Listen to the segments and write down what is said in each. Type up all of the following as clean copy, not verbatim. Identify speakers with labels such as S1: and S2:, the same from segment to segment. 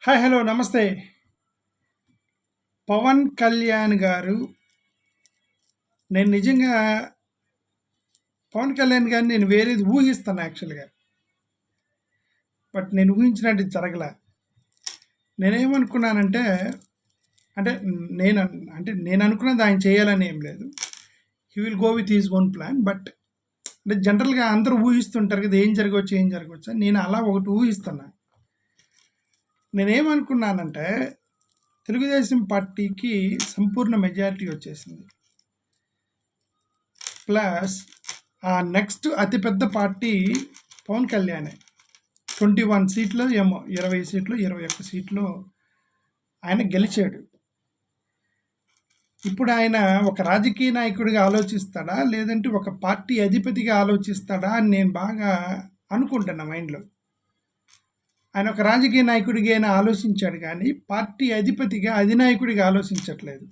S1: Hi! Hello! నమస్తే. పవన్ కళ్యాణ్ గారు నేను నిజంగా పవన్ కళ్యాణ్ గారిని నేను వేరేది ఊహిస్తాను యాక్చువల్‌గా. బట్ నేను ఊహించినట్టు జరగల. నేనేమనుకున్నానంటే అంటే నేను అంటే నేను అనుకున్నది ఆయన చేయాలని ఏం లేదు. He will go with his own plan. But అంటే జనరల్‌గా అందరూ ఊహిస్తుంటారు కదా! ఏం జరగవచ్చు, ఏం జరగవచ్చు అని. నేను అలా ఒకటి ఊహిస్తున్నా. నేనేమనుకున్నానంటే తెలుగుదేశం పార్టీకి సంపూర్ణ మెజారిటీ వచ్చేసింది. ప్లస్ నెక్స్ట్ అతిపెద్ద పార్టీ పవన్ కళ్యాణే. 21 సీట్లు ఏమో 20 సీట్లు 21 సీట్లు ఆయన గెలిచాడు. ఇప్పుడు ఆయన ఒక రాజకీయ నాయకుడిగా ఆలోచిస్తాడా, లేదంటే ఒక పార్టీ అధిపతిగా ఆలోచిస్తాడా అని నేను బాగా అనుకుంటున్నా మైండ్లో. ఆయన ఒక రాజకీయ నాయకుడిగా అయినా ఆలోచించాడు, కానీ పార్టీ అధిపతిగా అధినాయకుడిగా ఆలోచించట్లేదు.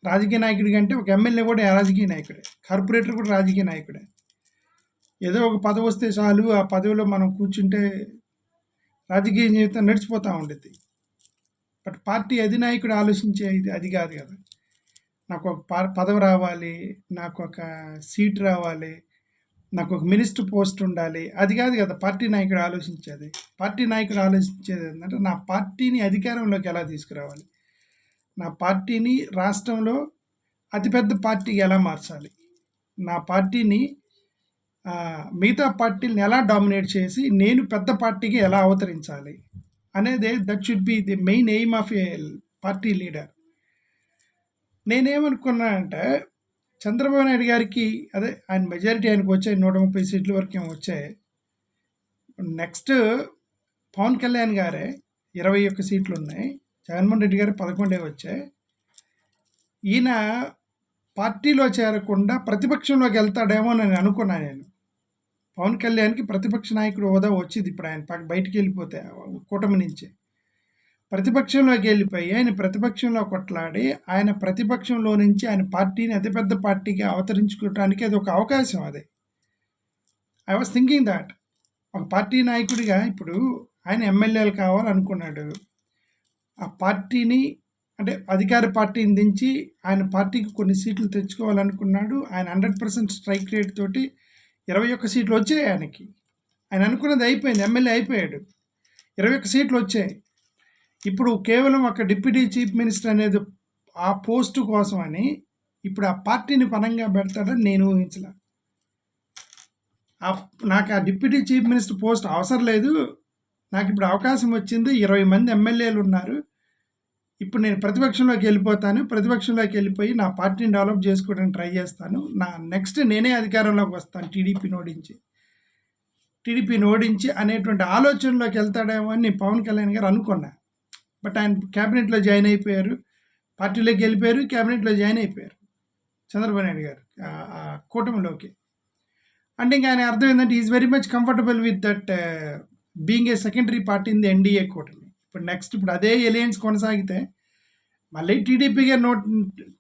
S1: రాజకీయ నాయకుడిగా అంటే ఒక ఎమ్మెల్యే కూడా రాజకీయ నాయకుడే, కార్పొరేటర్ కూడా రాజకీయ నాయకుడే. ఏదో ఒక పదవి వస్తే చాలు, ఆ పదవిలో మనం కూర్చుంటే రాజకీయ జీవితం నడిచిపోతూ ఉండేది. బట్ పార్టీ అధినాయకుడు ఆలోచించే అది కాదు కదా. నాకు ఒక పదవి రావాలి, నాకు ఒక సీట్ రావాలి, నాకు ఒక మినిస్టర్ పోస్ట్ ఉండాలి, అది కాదు కదా పార్టీ నాయకుడు ఆలోచించేది. పార్టీ నాయకుడు ఆలోచించేది ఏంటంటే నా పార్టీని అధికారంలోకి ఎలా తీసుకురావాలి, నా పార్టీని రాష్ట్రంలో అతిపెద్ద పార్టీకి ఎలా మార్చాలి, నా పార్టీని మిగతా పార్టీలను ఎలా డామినేట్ చేసి నేను పెద్ద పార్టీకి ఎలా అవతరించాలి అనేది that should be the main aim of a party leader. నేనేమనుకున్నానంటే చంద్రబాబు నాయుడు గారికి అదే ఆయన మెజారిటీ ఆయనకు వచ్చాయి, 130 సీట్ల వరకు ఏమో వచ్చాయి. నెక్స్ట్ పవన్ కళ్యాణ్ గారే 21 సీట్లు ఉన్నాయి, జగన్మోహన్ రెడ్డి గారు 11 వచ్చాయి. ఈయన పార్టీలో చేరకుండా ప్రతిపక్షంలోకి వెళ్తాడేమో అని అనుకున్నాను నేను. పవన్ కళ్యాణ్కి ప్రతిపక్ష నాయకుడు హోదా వచ్చింది ఇప్పుడు ఆయన బయటికి వెళ్ళిపోతే కూటమి నుంచి. ప్రతిపక్షంలోకి వెళ్ళిపోయి ఆయన ప్రతిపక్షంలో కొట్లాడి ఆయన ప్రతిపక్షంలో నుంచి ఆయన పార్టీని అతిపెద్ద పార్టీకి అవతరించుకోవడానికి అది ఒక అవకాశం. అది ఐ వాజ్ థింకింగ్ దాట్ ఒక పార్టీ నాయకుడిగా ఇప్పుడు ఆయన ఎమ్మెల్యేలు కావాలనుకున్నాడు. ఆ పార్టీని అంటే అధికార పార్టీని దించి ఆయన పార్టీకి కొన్ని సీట్లు తెచ్చుకోవాలనుకున్నాడు. ఆయన 100% స్ట్రైక్ రేట్ తోటి 21 సీట్లు వచ్చాయి ఆయనకి. ఆయన అనుకున్నది అయిపోయింది, ఎమ్మెల్యే అయిపోయాడు, 21 సీట్లు వచ్చాయి. ఇప్పుడు కేవలం ఒక డిప్యూటీ చీఫ్ మినిస్టర్ అనేది ఆ పోస్టు కోసం అని ఇప్పుడు ఆ పార్టీని పనంగా పెడతాడని నేను ఊహించలే. నాకు ఆ డిప్యూటీ చీఫ్ మినిస్టర్ పోస్ట్ అవసరం లేదు, నాకు ఇప్పుడు అవకాశం వచ్చింది, 20 మంది ఎమ్మెల్యేలు ఉన్నారు, ఇప్పుడు నేను ప్రతిపక్షంలోకి వెళ్ళిపోతాను, ప్రతిపక్షంలోకి వెళ్ళిపోయి నా పార్టీని డెవలప్ చేసుకోవడానికి ట్రై చేస్తాను, నా నెక్స్ట్ నేనే అధికారంలోకి వస్తాను టీడీపీని ఓడించి అనేటువంటి ఆలోచనలోకి వెళ్తాడేమో అని నేను పవన్ కళ్యాణ్ గారు అనుకున్నా. బట్ ఆయన క్యాబినెట్లో జాయిన్ అయిపోయారు, పార్టీలోకి వెళ్ళిపోయారు, క్యాబినెట్లో జాయిన్ అయిపోయారు చంద్రబాబు నాయుడు గారు కూటమిలోకి. అంటే ఇంకా ఆయన అర్థం ఏంటంటే is very much comfortable with that being a secondary party in the NDA కూటమి. ఇప్పుడు అదే ఎలియన్స్ కొనసాగితే మళ్ళీ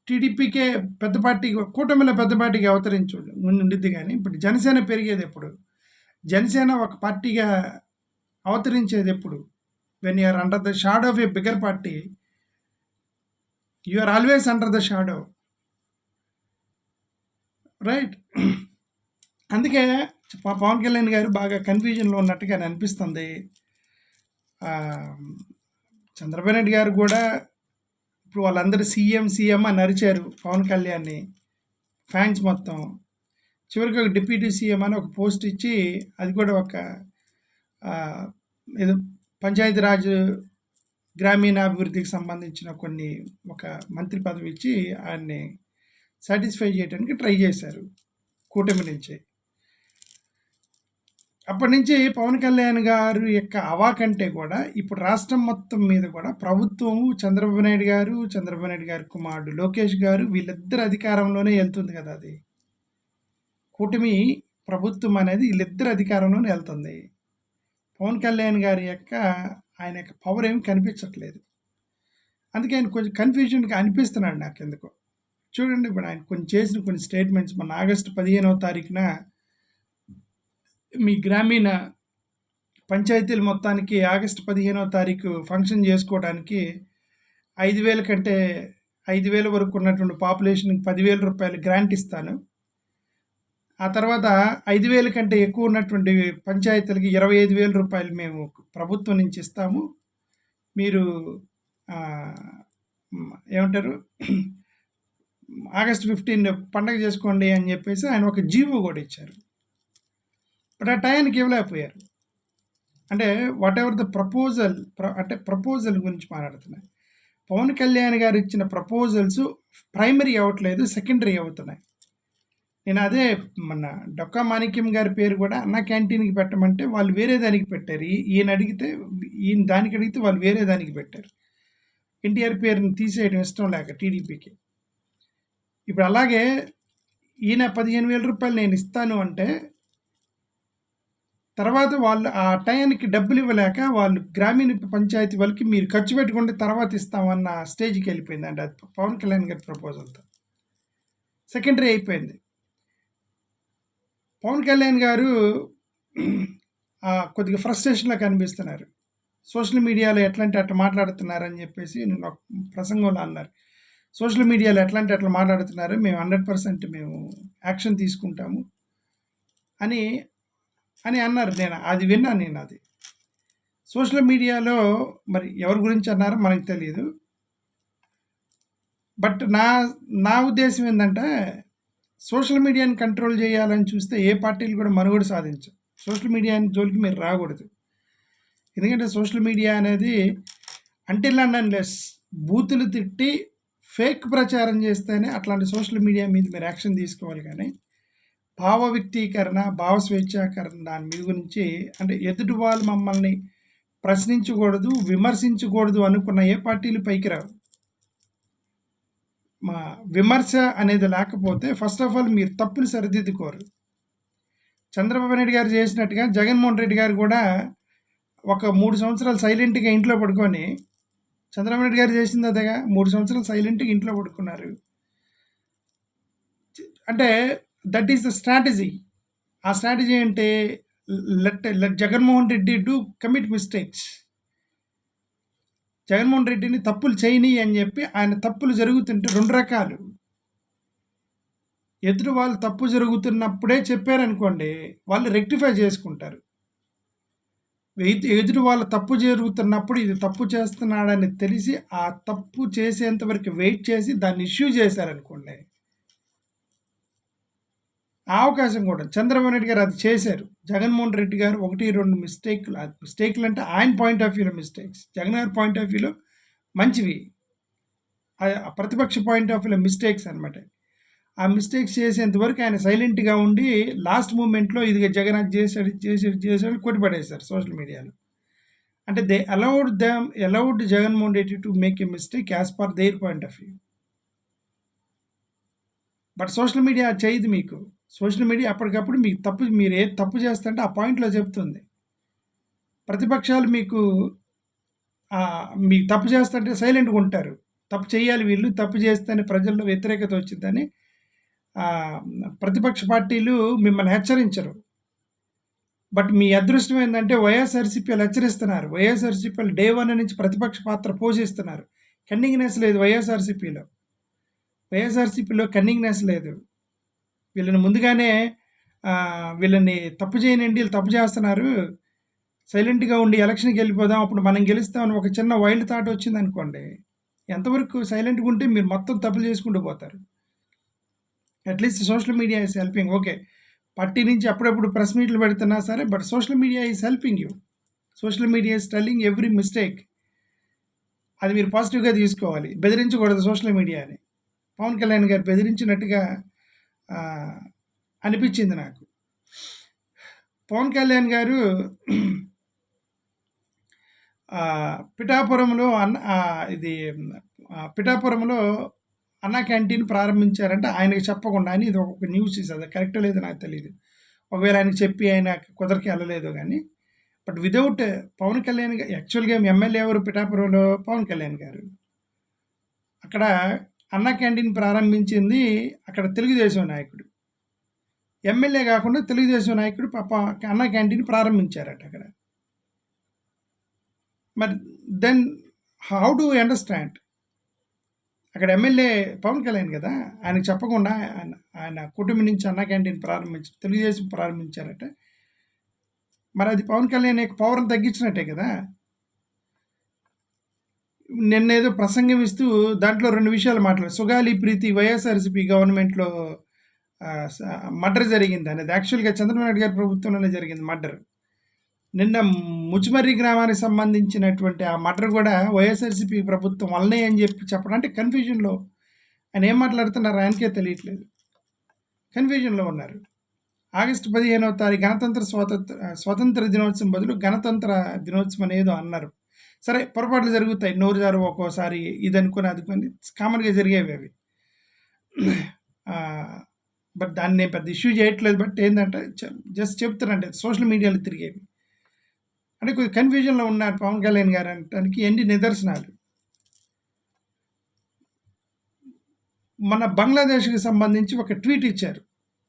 S1: టీడీపీకే పెద్ద పార్టీ, కూటమిలో పెద్ద పార్టీకి ఉండిద్ది. కానీ ఇప్పుడు జనసేన పెరిగేది ఎప్పుడు, జనసేన ఒక పార్టీగా అవతరించేది ఎప్పుడు? When you are under the shadow of a bigger party, you are always under the shadow, right? అందుకే పవన్ కళ్యాణ్ గారు బాగా కన్ఫ్యూజన్లో ఉన్నట్టుగా అనిపిస్తుంది. చంద్రబాబు నాయుడు గారు కూడా ఇప్పుడు వాళ్ళందరూ సీఎం అని అరిచారు పవన్ కళ్యాణ్ని, ఫ్యాన్స్ మొత్తం. చివరికి ఒక డిప్యూటీ సీఎం అని ఒక పోస్ట్ ఇచ్చి, అది కూడా ఒక ఏదో పంచాయతీరాజ్ గ్రామీణాభివృద్ధికి సంబంధించిన ఒక మంత్రి పదవి ఇచ్చి ఆయన్ని సాటిస్ఫై చేయడానికి ట్రై చేశారు కూటమి నుంచి. అప్పటి నుంచి పవన్ కళ్యాణ్ గారు యొక్క అవా కంటే కూడా ఇప్పుడు రాష్ట్రం మొత్తం మీద కూడా ప్రభుత్వము చంద్రబాబు నాయుడు గారు కుమారుడు లోకేష్ గారు వీళ్ళిద్దరు అధికారంలోనే వెళ్తుంది కదా. అది కూటమి ప్రభుత్వం అనేది వీళ్ళిద్దరు అధికారంలోనే వెళ్తుంది. పవన్ కళ్యాణ్ గారి ఆయన యొక్క పవర్ ఏమి కనిపించట్లేదు. అందుకే ఆయన కొంచెం కన్ఫ్యూజన్గా అనిపిస్తున్నాడు నాకు ఎందుకో. చూడండి, ఇప్పుడు ఆయన చేసిన కొన్ని స్టేట్మెంట్స్, మన ఆగస్టు 15వ తారీఖున మీ గ్రామీణ పంచాయతీలు మొత్తానికి ఆగస్టు 15వ తారీఖు ఫంక్షన్ చేసుకోవడానికి 5,000 కంటే 5,000 వరకు ఉన్నటువంటి పాపులేషన్కి 10,000 రూపాయలు గ్రాంట్ ఇస్తాను. ఆ తర్వాత 5,000 కంటే ఎక్కువ ఉన్నటువంటి పంచాయతీలకి 25,000 రూపాయలు మేము ప్రభుత్వం నుంచి ఇస్తాము. మీరు ఏమంటారు ఆగస్ట్ 15 పండగ చేసుకోండి అని చెప్పేసి ఆయన ఒక జీవో కూడా ఇచ్చారు. బట్ ఆ టయానికి ఇవ్వలేకపోయారు. అంటే వాట్ ఎవర్ ద ప్రపోజల్ అంటే ప్రపోజల్ గురించి మాట్లాడుతున్నాయి. పవన్ కళ్యాణ్ గారు ఇచ్చిన ప్రపోజల్స్ ప్రైమరీ అవ్వట్లేదు, సెకండరీ అవుతున్నాయి. నేను అదే మన డొక్కా మాణిక్యం గారి పేరు కూడా అన్న క్యాంటీన్కి పెట్టమంటే వాళ్ళు వేరే దానికి పెట్టారు. ఈయన దానికి అడిగితే వాళ్ళు వేరే దానికి పెట్టారు. ఎన్టీఆర్ పేరుని తీసేయడం ఇష్టం లేక టీడీపీకి. ఇప్పుడు అలాగే ఈయన 15,000 రూపాయలు నేను ఇస్తాను అంటే తర్వాత వాళ్ళు ఆ టయానికి డబ్బులు ఇవ్వలేక వాళ్ళు గ్రామీణ పంచాయతీ వాళ్ళకి మీరు ఖర్చు పెట్టుకుంటే తర్వాత ఇస్తామన్న స్టేజ్కి వెళ్ళిపోయిందండి. అది పవన్ కళ్యాణ్ గారి ప్రపోజల్తో సెకండరీ అయిపోయింది. పవన్ కళ్యాణ్ గారు కొద్దిగా ఫ్రస్ట్రేషన్లో కనిపిస్తున్నారు. సోషల్ మీడియాలో ఎట్లంటే అట్లా మాట్లాడుతున్నారని చెప్పేసి నేను ఒక ప్రసంగంలో అన్నారు. సోషల్ మీడియాలో ఎట్లంటే అట్లా మాట్లాడుతున్నారు, మేము 100% మేము యాక్షన్ తీసుకుంటాము అని అన్నారు. అది విన్నాను నేను. అది సోషల్ మీడియాలో మరి ఎవరి గురించి అన్నారో మనకు తెలియదు. బట్ నా ఉద్దేశం ఏంటంటే సోషల్ మీడియాని కంట్రోల్ చేయాలని చూస్తే ఏ పార్టీలు కూడా మనుగడ సాధించవు. సోషల్ మీడియాని జోలికి మీరు రాకూడదు. ఎందుకంటే సోషల్ మీడియా అనేది అంటిల్ అండ్ అన్లెస్ బూతులు తిట్టి ఫేక్ ప్రచారం చేస్తేనే అట్లాంటి సోషల్ మీడియా మీద మీరు యాక్షన్ తీసుకోవాలి. కానీ భావ వ్యక్తీకరణ, భావ స్వేచ్ఛాకరణ దాని మీద గురించి అంటే ఎదుటి వాళ్ళు మమ్మల్ని ప్రశ్నించకూడదు, విమర్శించకూడదు అనుకున్న ఏ పార్టీలు పైకి రావు. మా విమర్శ అనేది లేకపోతే ఫస్ట్ ఆఫ్ ఆల్ మీరు తప్పులు సరిదిద్దుకోరు. చంద్రబాబు నాయుడు గారు చేసినట్టుగా జగన్మోహన్ రెడ్డి గారు కూడా ఒక 3 సంవత్సరాలు సైలెంట్గా ఇంట్లో పడుకొని, చంద్రబాబు నాయుడు గారు చేసింది అదేగా, 3 సంవత్సరాలు సైలెంట్గా ఇంట్లో పడుకున్నారు. అంటే దట్ ఈస్ ద స్ట్రాటజీ. ఆ స్ట్రాటజీ అంటే let Jaganmohan Reddy do commit mistakes. Jaganmohan రెడ్డిని తప్పులు చేయని అని చెప్పి ఆయన తప్పులు జరుగుతుంటే 2 రకాలు. ఎదురు వాళ్ళు తప్పు జరుగుతున్నప్పుడే చెప్పారనుకోండి, వాళ్ళు రెక్టిఫై చేసుకుంటారు. ఎదురు వాళ్ళ తప్పు జరుగుతున్నప్పుడు ఇది తప్పు చేస్తున్నాడని తెలిసి ఆ తప్పు చేసేంత వరకు వెయిట్ చేసి దాన్ని ఇష్యూ చేశారనుకోండి, ఆ అవకాశం కూడా చంద్రబాబు నాయుడు గారు అది చేశారు. జగన్మోహన్ రెడ్డి గారు 1-2 మిస్టేక్లు అంటే ఆయన పాయింట్ ఆఫ్ వ్యూలో మిస్టేక్స్, జగన్ గారి పాయింట్ ఆఫ్ వ్యూలో మంచివి, ప్రతిపక్ష పాయింట్ ఆఫ్ వ్యూలో మిస్టేక్స్ అనమాట. ఆ మిస్టేక్స్ చేసేంతవరకు ఆయన సైలెంట్గా ఉండి లాస్ట్ మూమెంట్లో ఇదిగా జగన్ అది చేశాడు కొట్టిపడేశారు సోషల్ మీడియాలో. అంటే they allowed Jaganmohan Reddy to make a mistake as per their point of view. But social media చేయదు మీకు. సోషల్ మీడియా అప్పటికప్పుడు మీరు ఏ తప్పు చేస్తుంటే ఆ పాయింట్లో చెప్తుంది. ప్రతిపక్షాలు మీకు తప్పు చేస్తుంటే సైలెంట్గా ఉంటారు. తప్పు చేయాలి వీళ్ళు, తప్పు చేస్తేనే ప్రజల్లో వ్యతిరేకత వచ్చిందని ప్రతిపక్ష పార్టీలు మిమ్మల్ని హెచ్చరించరు. బట్ మీ అదృష్టం ఏంటంటే వైఎస్ఆర్సీపీలు హెచ్చరిస్తున్నారు. వైఎస్ఆర్సీపీలు డే 1 నుంచి ప్రతిపక్ష పాత్ర పోషిస్తున్నారు. కన్నింగ్నెస్ లేదు వైఎస్ఆర్సీపీలో. కన్నింగ్నెస్ లేదు. వీళ్ళని ముందుగానే వీళ్ళని తప్పు చేయనండి, వీళ్ళు తప్పు చేస్తున్నారు, సైలెంట్గా ఉండి ఎలక్షన్కి వెళ్ళిపోదాం, అప్పుడు మనం గెలుస్తామని ఒక చిన్న వైల్డ్ థాట్ వచ్చింది అనుకోండి, ఎంతవరకు సైలెంట్గా ఉంటే మీరు మొత్తం తప్పులు చేసుకుంటూ పోతారు. At least social media is helping. Okay, party నుంచి అప్పుడప్పుడు ప్రెస్ మీట్లు పెడుతున్నా సరే, but social media is helping you. Social media is telling every mistake. అది మీరు పాజిటివ్గా తీసుకోవాలి, బెదిరించకూడదు సోషల్ మీడియాని. పవన్ కళ్యాణ్ గారు బెదిరించినట్టుగా అనిపించింది నాకు. పవన్ కళ్యాణ్ గారు పిఠాపురంలో పిఠాపురంలో అన్నా క్యాంటీన్ ప్రారంభించారంటే ఆయనకి చెప్పకుండా అని ఇది ఒక న్యూస్. అది కరెక్ట్ లేదు నాకు తెలియదు. ఒకవేళ ఆయనకి చెప్పి ఆయన కుదరికి వెళ్ళలేదు కానీ, బట్ వితౌట్ పవన్ కళ్యాణ్ గారు యాక్చువల్గా ఎమ్మెల్యే ఎవరు పిఠాపురంలో? పవన్ కళ్యాణ్ గారు. అక్కడ అన్నా క్యాంటీన్ ప్రారంభించింది అక్కడ తెలుగుదేశం నాయకుడు. ఎమ్మెల్యే కాకుండా తెలుగుదేశం నాయకుడు అన్నా క్యాంటీన్ ప్రారంభించారట అక్కడ. మరి దెన్ హౌ డు అండర్స్టాండ్? అక్కడ ఎమ్మెల్యే పవన్ కళ్యాణ్ కదా, ఆయనకు చెప్పకుండా ఆయన కుటుంబం నుంచి అన్నా క్యాంటీన్ తెలుగుదేశం ప్రారంభించారట. మరి అది పవన్ కళ్యాణ్ యొక్క పవర్ని తగ్గించినట్టే కదా. నిన్నేదో ప్రసంగం ఇస్తూ దాంట్లో 2 విషయాలు మాట్లాడారు. సుగాలి ప్రీతి వైఎస్ఆర్సీపీ గవర్నమెంట్లో మర్డర్ జరిగింది అనేది. యాక్చువల్గా చంద్రబాబు నాయుడు గారి ప్రభుత్వంలోనే జరిగింది మర్డర్. నిన్న ముచ్చుమర్రి గ్రామానికి సంబంధించినటువంటి ఆ మర్డర్ కూడా వైఎస్ఆర్సీపీ ప్రభుత్వం వల్లనే అని చెప్పడం అంటే కన్ఫ్యూజన్లో ఆయన ఏం మాట్లాడుతున్నారు ఆయనకే తెలియట్లేదు. కన్ఫ్యూజన్లో ఉన్నారు. ఆగస్టు 15వ తారీఖు స్వతంత్ర దినోత్సవం బదులు గణతంత్ర దినోత్సవం అనేదో అన్నారు. సరే, పొరపాట్లు జరుగుతాయి, నోరు జారు ఒక్కోసారి ఇది అనుకుని అది కొని కామన్గా జరిగేవి అవి. బట్ దాన్ని నేను పెద్ద ఇష్యూ చేయట్లేదు. బట్ ఏంటంటే జస్ట్ చెప్తానంటే సోషల్ మీడియాలో తిరిగేవి అంటే కొద్దిగా కన్ఫ్యూజన్లో ఉన్నారు పవన్ కళ్యాణ్ గారు అనటానికి ఎన్ని నిదర్శనాలు. మన బంగ్లాదేశ్కి సంబంధించి ఒక ట్వీట్ ఇచ్చారు.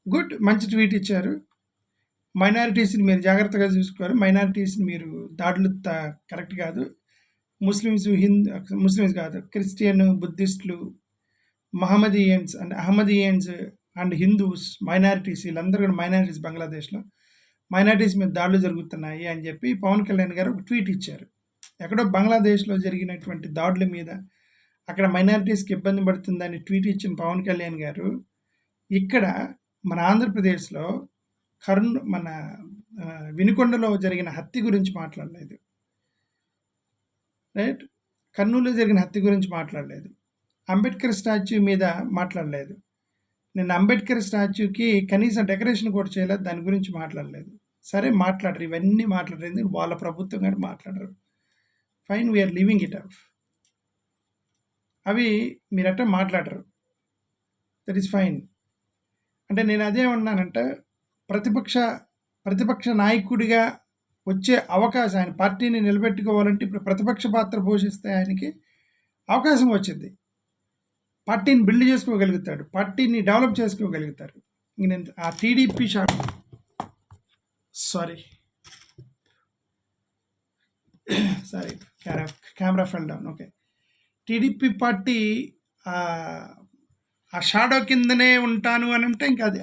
S1: గుడ్, మంచి ట్వీట్ ఇచ్చారు. మైనారిటీస్ని మీరు జాగ్రత్తగా చూసుకోవాలి, మైనారిటీస్ని మీరు దాడులు కరెక్ట్ కాదు. ముస్లిమ్స్ కాదు, క్రిస్టియన్, బుద్ధిస్టులు, Mohammedans and Ahmadiyyans and Hindus, minorities, వీళ్ళందరూ కూడా మైనారిటీస్. బంగ్లాదేశ్లో మైనారిటీస్ మీద దాడులు జరుగుతున్నాయి అని చెప్పి పవన్ కళ్యాణ్ గారు ఒక ట్వీట్ ఇచ్చారు. ఎక్కడో బంగ్లాదేశ్లో జరిగినటువంటి దాడుల మీద అక్కడ మైనారిటీస్కి ఇబ్బంది పడుతుందని ట్వీట్ ఇచ్చిన పవన్ కళ్యాణ్ గారు ఇక్కడ మన ఆంధ్రప్రదేశ్లో మన వినుకొండలో జరిగిన హత్య గురించి మాట్లాడలేదు. రైట్, కర్నూలులో జరిగిన హత్య గురించి మాట్లాడలేదు. అంబేద్కర్ స్టాచ్యూ మీద మాట్లాడలేదు. నేను అంబేద్కర్ స్టాచ్యూకి కనీసం డెకరేషన్ కూడా చేయలేదు, దాని గురించి మాట్లాడలేదు. సరే, మాట్లాడరు, ఇవన్నీ మాట్లాడలేదు, వాళ్ళ ప్రభుత్వం కానీ మాట్లాడరు. Fine, we are leaving it off. అవి మీరట్ట మాట్లాడరు, దట్ ఈస్ ఫైన్. అంటే నేను అదే ఉన్నానంటే ప్రతిపక్ష నాయకుడిగా వచ్చే అవకాశం, ఆయన పార్టీని నిలబెట్టుకోవాలంటే ఇప్పుడు ప్రతిపక్ష పాత్ర పోషిస్తే ఆయనకి అవకాశం వచ్చింది. పార్టీని బిల్డ్ చేసుకోగలుగుతాడు, పార్టీని డెవలప్ చేసుకోగలుగుతారు. ఇంక నేను ఆ TDP sorry camera fell down. Okay, TDP party ఆ షాడో కిందనే ఉంటాను అని అంటే ఇంకా అది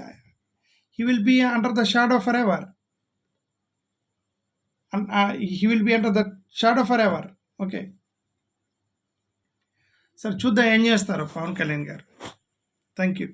S1: he will be under the shadow forever. He will be under the shadow forever. Okay, సరే చూద్దాం ఏం చేస్తారు పవన్ కళ్యాణ్ గారు. Thank you.